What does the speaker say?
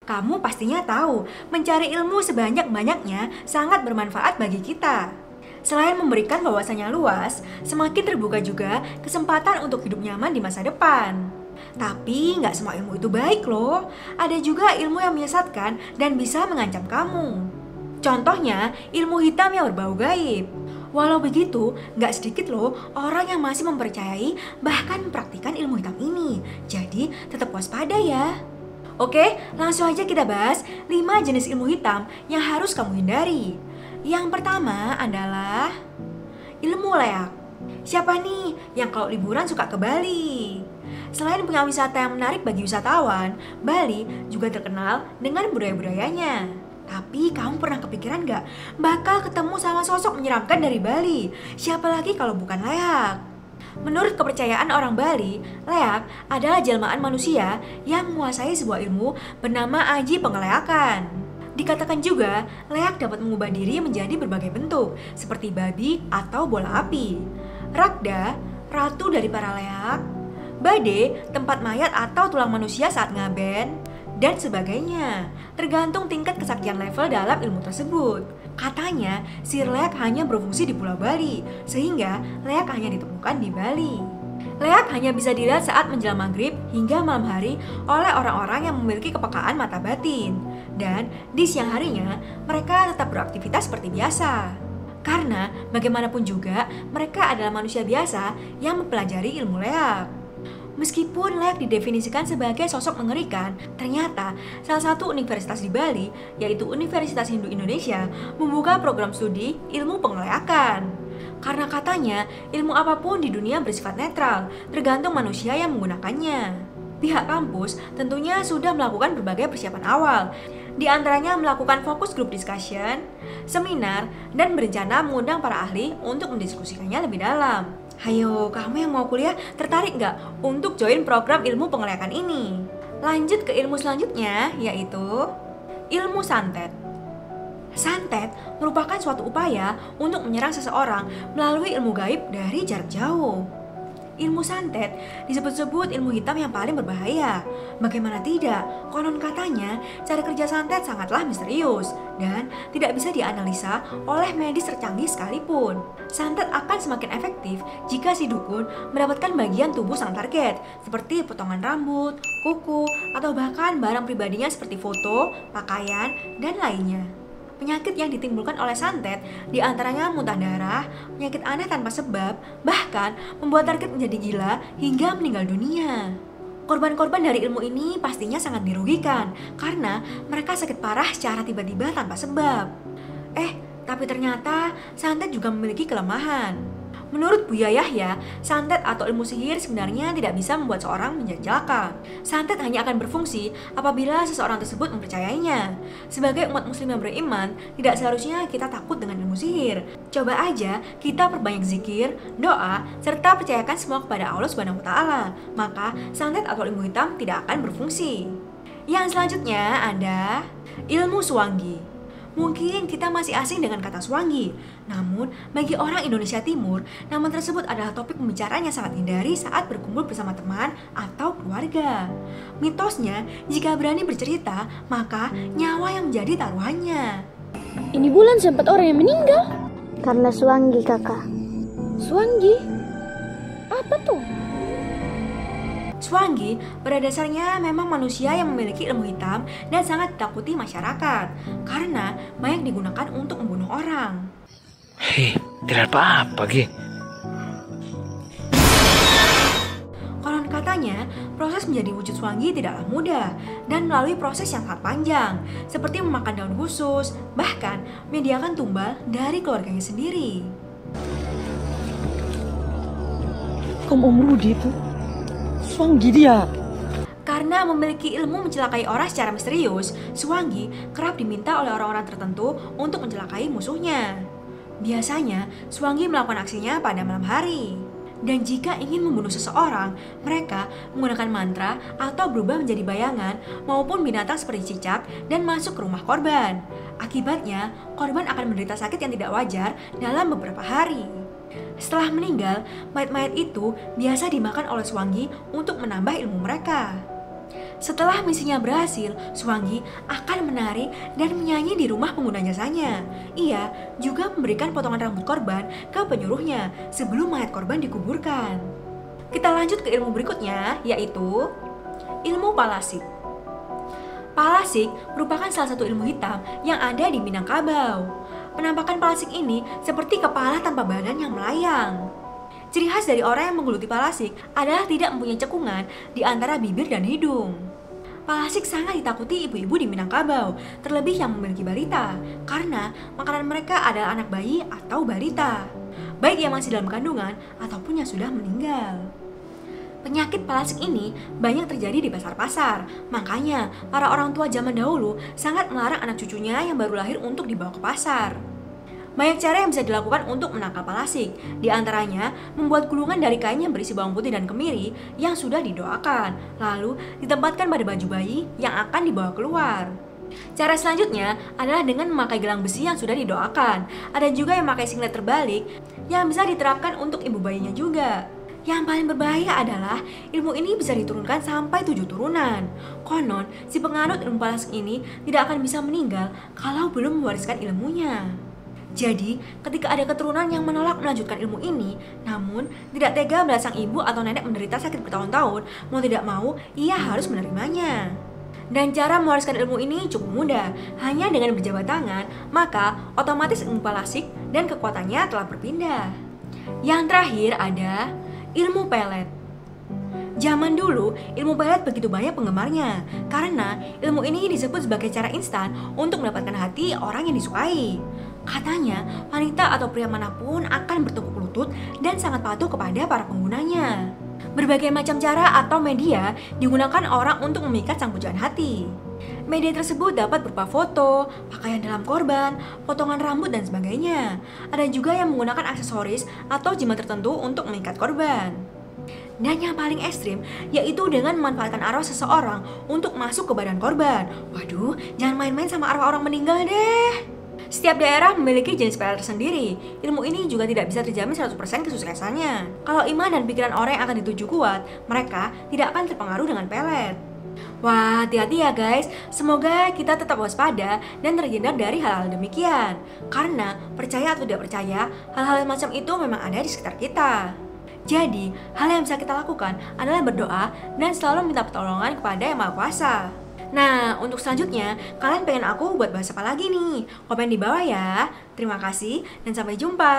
Kamu pastinya tahu, mencari ilmu sebanyak-banyaknya sangat bermanfaat bagi kita. Selain memberikan wawasannya luas, semakin terbuka juga kesempatan untuk hidup nyaman di masa depan. Tapi nggak semua ilmu itu baik loh. Ada juga ilmu yang menyesatkan dan bisa mengancam kamu. Contohnya, ilmu hitam yang berbau gaib. Walau begitu, nggak sedikit loh orang yang masih mempercayai bahkan mempraktikkan ilmu hitam ini. Jadi, tetap waspada ya. Oke, langsung aja kita bahas 5 jenis ilmu hitam yang harus kamu hindari. Yang pertama adalah ilmu leak. Siapa nih yang kalau liburan suka ke Bali? Selain punya wisata yang menarik bagi wisatawan, Bali juga terkenal dengan budaya-budayanya. Tapi kamu pernah kepikiran gak bakal ketemu sama sosok menyeramkan dari Bali? Siapa lagi kalau bukan leak? Menurut kepercayaan orang Bali, leak adalah jelmaan manusia yang menguasai sebuah ilmu bernama aji pengeleakan. Dikatakan juga, leak dapat mengubah diri menjadi berbagai bentuk, seperti babi atau bola api. Ragda, ratu dari para leak. Bade, tempat mayat atau tulang manusia saat ngaben, dan sebagainya. Tergantung tingkat kesaktian level dalam ilmu tersebut. Katanya, si leak hanya berfungsi di Pulau Bali, sehingga leak hanya ditemukan di Bali. Leak hanya bisa dilihat saat menjelang maghrib hingga malam hari oleh orang-orang yang memiliki kepekaan mata batin. Dan di siang harinya, mereka tetap beraktivitas seperti biasa. Karena bagaimanapun juga, mereka adalah manusia biasa yang mempelajari ilmu leak. Meskipun leak didefinisikan sebagai sosok mengerikan, ternyata salah satu universitas di Bali, yaitu Universitas Hindu Indonesia, membuka program studi ilmu pengeleakan. Karena katanya, ilmu apapun di dunia bersifat netral, tergantung manusia yang menggunakannya. Pihak kampus tentunya sudah melakukan berbagai persiapan awal, di antaranya melakukan fokus group discussion, seminar, dan berencana mengundang para ahli untuk mendiskusikannya lebih dalam. Hayo, kamu yang mau kuliah tertarik nggak untuk join program ilmu pengeleakan ini? Lanjut ke ilmu selanjutnya, yaitu ilmu santet. Santet merupakan suatu upaya untuk menyerang seseorang melalui ilmu gaib dari jarak jauh. Ilmu santet disebut-sebut ilmu hitam yang paling berbahaya. Bagaimana tidak, konon katanya cara kerja santet sangatlah misterius dan tidak bisa dianalisa oleh medis tercanggih sekalipun. Santet akan semakin efektif jika si dukun mendapatkan bagian tubuh sang target, seperti potongan rambut, kuku, atau bahkan barang pribadinya seperti foto, pakaian, dan lainnya. Penyakit yang ditimbulkan oleh santet diantaranya muntah darah, penyakit aneh tanpa sebab, bahkan membuat target menjadi gila hingga meninggal dunia. Korban-korban dari ilmu ini pastinya sangat dirugikan karena mereka sakit parah secara tiba-tiba tanpa sebab. Tapi ternyata santet juga memiliki kelemahan. Menurut Buya Yahya, santet atau ilmu sihir sebenarnya tidak bisa membuat seorang menjadi celaka. Santet hanya akan berfungsi apabila seseorang tersebut mempercayainya. Sebagai umat muslim yang beriman, tidak seharusnya kita takut dengan ilmu sihir. Coba aja kita perbanyak zikir, doa, serta percayakan semua kepada Allah Subhanahu wa Ta'ala. Maka santet atau ilmu hitam tidak akan berfungsi. Yang selanjutnya ada ilmu suwangi. Mungkin kita masih asing dengan kata suwangi, namun bagi orang Indonesia Timur, nama tersebut adalah topik pembicaraan yang sangat dihindari saat berkumpul bersama teman atau keluarga. Mitosnya, jika berani bercerita, maka nyawa yang menjadi taruhannya. Ini bulan sempat orang yang meninggal. Karena suwangi, kakak. Suwangi? Apa tuh? Suwangi pada dasarnya memang manusia yang memiliki ilmu hitam dan sangat ditakuti masyarakat karena banyak digunakan untuk membunuh orang. Tidak apa-apa, Ge. Konon katanya, proses menjadi wujud suwangi tidaklah mudah dan melalui proses yang sangat panjang, seperti memakan daun khusus, bahkan menyediakan tumbal dari keluarganya sendiri. Om Rudi itu suwangi dia. Karena memiliki ilmu mencelakai orang secara misterius, suwangi kerap diminta oleh orang-orang tertentu untuk mencelakai musuhnya. Biasanya, suwangi melakukan aksinya pada malam hari. Dan jika ingin membunuh seseorang, mereka menggunakan mantra atau berubah menjadi bayangan maupun binatang seperti cicak dan masuk ke rumah korban. Akibatnya, korban akan menderita sakit yang tidak wajar dalam beberapa hari. Setelah meninggal, mayat-mayat itu biasa dimakan oleh suwangi untuk menambah ilmu mereka. Setelah misinya berhasil, Swangi akan menari dan menyanyi di rumah pengguna jasanya. Ia juga memberikan potongan rambut korban ke penyuruhnya sebelum mayat korban dikuburkan. Kita lanjut ke ilmu berikutnya, yaitu ilmu palasik. Palasik merupakan salah satu ilmu hitam yang ada di Minangkabau. Penampakan palasik ini seperti kepala tanpa badan yang melayang. Ciri khas dari orang yang menggeluti palasik adalah tidak mempunyai cekungan di antara bibir dan hidung. Palasik sangat ditakuti ibu-ibu di Minangkabau, terlebih yang memiliki balita, karena makanan mereka adalah anak bayi atau balita, baik yang masih dalam kandungan ataupun yang sudah meninggal. Penyakit palasik ini banyak terjadi di pasar-pasar, makanya para orang tua zaman dahulu sangat melarang anak cucunya yang baru lahir untuk dibawa ke pasar. Banyak cara yang bisa dilakukan untuk menangkal palasik, di antaranya membuat gulungan dari kain yang berisi bawang putih dan kemiri yang sudah didoakan, lalu ditempatkan pada baju bayi yang akan dibawa keluar. Cara selanjutnya adalah dengan memakai gelang besi yang sudah didoakan. Ada juga yang memakai singlet terbalik yang bisa diterapkan untuk ibu bayinya juga. Yang paling berbahaya adalah ilmu ini bisa diturunkan sampai 7 turunan. Konon, si penganut ilmu palasik ini tidak akan bisa meninggal kalau belum mewariskan ilmunya. Jadi, ketika ada keturunan yang menolak melanjutkan ilmu ini, namun tidak tega melihat sang ibu atau nenek menderita sakit bertahun-tahun, mau tidak mau, ia harus menerimanya. Dan cara mewariskan ilmu ini cukup mudah, hanya dengan berjabat tangan, maka otomatis ilmu palasik dan kekuatannya telah berpindah. Yang terakhir ada ilmu pelet. Zaman dulu, ilmu pelet begitu banyak penggemarnya, karena ilmu ini disebut sebagai cara instan untuk mendapatkan hati orang yang disukai. Katanya, wanita atau pria manapun akan bertekuk lutut dan sangat patuh kepada para penggunanya. Berbagai macam cara atau media digunakan orang untuk memikat sang pujaan hati. Media tersebut dapat berupa foto, pakaian dalam korban, potongan rambut, dan sebagainya. Ada juga yang menggunakan aksesoris atau jimat tertentu untuk mengikat korban. Dan yang paling ekstrim, yaitu dengan memanfaatkan arwah seseorang untuk masuk ke badan korban. Waduh, jangan main-main sama arwah orang meninggal deh. Setiap daerah memiliki jenis pelet tersendiri. Ilmu ini juga tidak bisa terjamin 100% kesuksesannya. Kalau iman dan pikiran orang yang akan dituju kuat, mereka tidak akan terpengaruh dengan pelet. Wah, hati-hati ya guys. Semoga kita tetap waspada dan terhindar dari hal-hal demikian. Karena percaya atau tidak percaya, hal-hal macam itu memang ada di sekitar kita. Jadi, hal yang bisa kita lakukan adalah berdoa dan selalu minta pertolongan kepada Yang Maha Kuasa. Nah, untuk selanjutnya, kalian pengen aku buat bahas apa lagi nih? Komen di bawah ya. Terima kasih dan sampai jumpa.